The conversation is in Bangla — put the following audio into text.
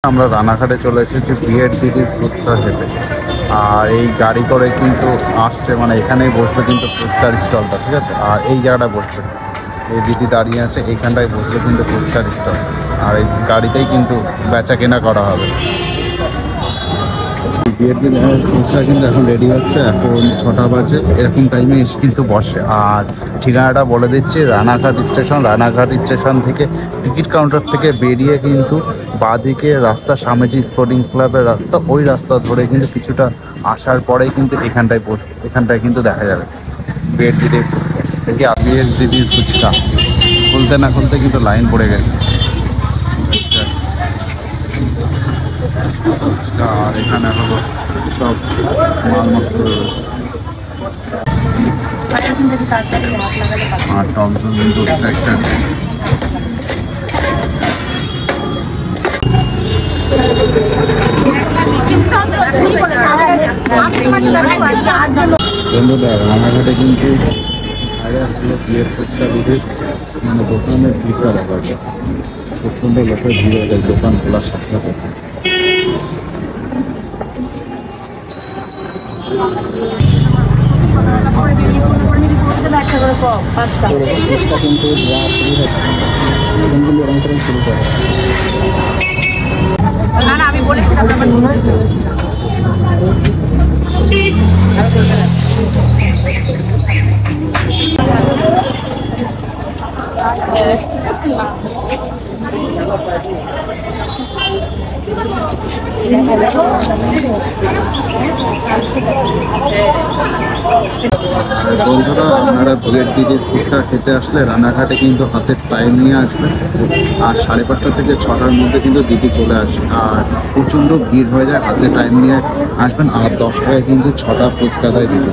আমরা রানাঘাটে চলে এসেছি বিয়ের দিদির ফুচকা খেতে। আর এই গাড়ি করে কিন্তু আসছে, মানে এখানেই বসবে কিন্তু ফুচকার স্টলটা, ঠিক আছে। আর এই জায়গাটায় বসবে, এই দিদি দাঁড়িয়ে আছে, এইখানটায় বসবে কিন্তু ফুচকার স্টল। আর এই গাড়িতেই কিন্তু বেচা কেনা করা হবে। বিয়ের দিনের ফুচকা কিন্তু এখন রেডি হচ্ছে, এখন 6টা বাজে, এরকম টাইমে এসে কিন্তু বসে। আর ঠিকানাটা বলে দিচ্ছি, রানাঘাট স্টেশন। রানাঘাট স্টেশন থেকে টিকিট কাউন্টার থেকে বেরিয়ে কিন্তু বাঁদিকে রাস্তা, স্বামীজি স্পোর্টিং ক্লাবের রাস্তা, ওই রাস্তা ধরে কিন্তু কিছুটা আসার পরেই কিন্তু এখানটায় কিন্তু দেখা যাবে বিয়ের দিদির ফুচকা। দেখি বিয়ের দিদির ফুচকা খুলতে না খুলতে কিন্তু লাইন পড়ে গেছে। আর এখানে হলো সব মালপত্র রয়েছে। আর টকজন কিন্তু একটা বন্ধুরা, রানাঘাটে কিন্তু বিয়ের ফুচকা দিদির মানে দোকানের ভিড়টা দেখা যায়, প্রচণ্ড লোকের ভিড় হয়ে যায় দোকান খোলার সাথে সাথে। আমি বলেছিলাম বন্ধুরা, আপনারা বিয়ের দিদির ফুচকা খেতে আসলে রানাঘাটে কিন্তু হাতের টাইম নিয়ে আসবেন। আর 5:30 থেকে 6টার মধ্যে কিন্তু দিদি চলে আসে। আর প্রচণ্ড ভিড় হয়ে যায়, হাতে টাইম নিয়ে আসবেন। আর 10 টাকায় কিন্তু 6টা ফুচকা দেয় দিদি।